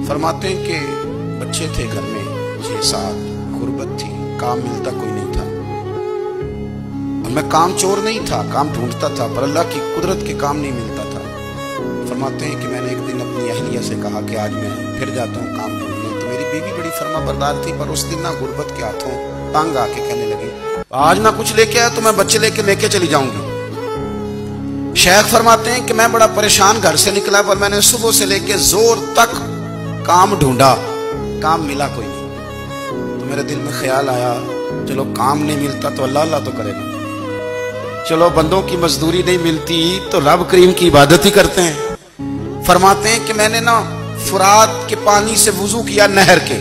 फरमाते हैं कि बच्चे थे घर में 6-7, गुर्बत थी, काम मिलता कोई नहीं था। और मैं काम चोर नहीं था, काम ढूंढता था, पर अल्लाह की कुदरत के काम नहीं मिलता था। फरमाते हैं कि मैंने एक दिन अपनी अहलिया से कहा कि आज मैं फिर जाता हूँ काम ढूंढने। तो मेरी बीवी बड़ी फर्मा बरदार थी, पर उस दिन ना गुर्बत के हाथों तंग आके कहने लगी, आज ना कुछ लेके आया तो मैं बच्चे लेके चली जाऊंगी। शेख फरमाते हैं कि मैं बड़ा परेशान घर से निकला, पर मैंने सुबह से लेके जोर तक काम ढूंढा, काम मिला कोई नहीं। तो मेरे दिल में ख्याल आया, चलो काम नहीं मिलता तो अल्लाह अल्लाह तो करेगा, चलो बंदों की मजदूरी नहीं मिलती तो रब करीम की इबादत ही करते हैं। फरमाते हैं कि मैंने ना फुरात के पानी से वुजू किया, नहर के,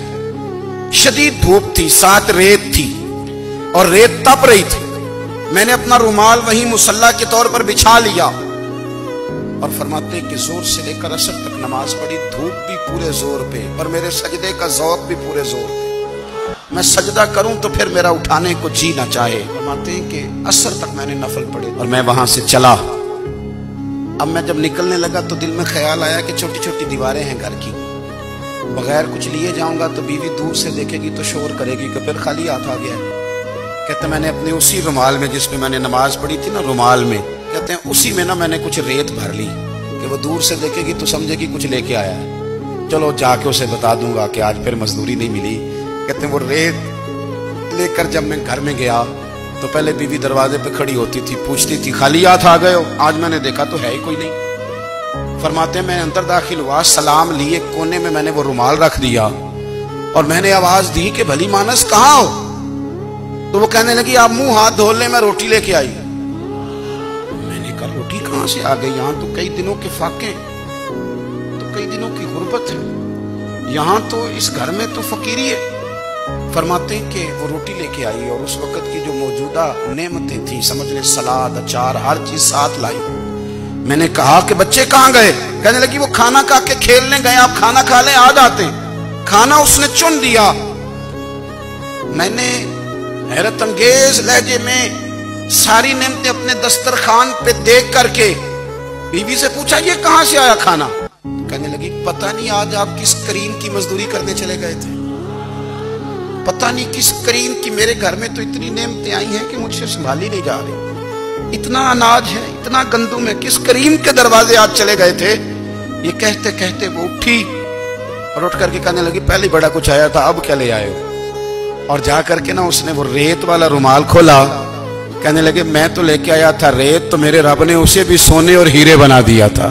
शदीद धूप थी, साथ रेत थी और रेत तप रही थी। मैंने अपना रुमाल वहीं मुसल्ला के तौर पर बिछा लिया और फरमाते हैं कि जोर से लेकर असर तक नमाज पढ़ी, धूप भी पूरे जोर पे और मेरे सजदे का ज़ौक़ भी पूरे जोर पे। मैं सजदा करूं तो फिर मेरा उठाने को जी ना चाहे। फरमाते हैं कि असर तक मैंने नफल पढ़े और मैं वहां से चला। अब मैं जब निकलने लगा तो दिल में ख्याल आया कि छोटी छोटी दीवारें हैं घर की, बगैर कुछ लिए जाऊंगा तो बीवी दूर से देखेगी तो शोर करेगी कि फिर खाली हाथ आ गया। कहते मैंने अपने उसी रुमाल में जिसमें मैंने नमाज पढ़ी थी ना, रुमाल में, कहते हैं उसी में ना मैंने कुछ रेत भर ली कि वो दूर से देखेगी तो समझेगी कुछ लेके आया है। चलो जाके उसे बता दूंगा कि आज फिर मजदूरी नहीं मिली। कहते हैं वो रेत लेकर जब मैं घर में गया तो पहले बीवी दरवाजे पे खड़ी होती थी, पूछती थी खाली हाथ आ गए हो? आज मैंने देखा तो है ही कोई नहीं। फरमाते मैं अंदर दाखिल हुआ, सलाम लिए, कोने में मैंने वो रुमाल रख दिया और मैंने आवाज दी कि भली मानस कहाँ हो? तो वो कहने लगी आप मुंह हाथ धो ले, मैं रोटी लेके आई। मैंने कहा रोटी कहां से आ गई? यहाँ तो कई दिनों के फाके, तो कई दिनों की गुर्बत है, यहाँ तो इस घर में तो फकीरी है। फरमाते हैं कि वो रोटी लेके आई और उस वक्त की जो मौजूदा नेमतें थी, समझ ले सलाद, अचार, हर चीज साथ लाई। मैंने कहा कि बच्चे कहाँ गए? कहने लगी वो खाना खा के खेलने गए, आप खाना खा लें आ जाते हैं। खाना उसने चुन दिया। मैंने हैरत अंगेज लहजे में सारी नेमतें अपने दस्तरखान पे देख करके बीवी से पूछा ये कहां से आया खाना? कहने लगी पता नहीं आज आप किस करीम की मजदूरी करने चले गए थे, पता नहीं किस करीम की, मेरे घर में तो इतनी नेमतें आई हैं कि मुझसे संभाली नहीं जा रही, इतना अनाज है, इतना गंदुम है, किस करीम के दरवाजे आज चले गए थे? ये कहते कहते वो उठी और उठ करके कहने लगी पहले बड़ा कुछ आया था, अब क्या ले आए हो? और जा करके ना उसने वो रेत वाला रुमाल खोला, कहने लगे मैं तो लेके आया था रेत, तो मेरे रब ने उसे भी सोने और हीरे बना दिया था।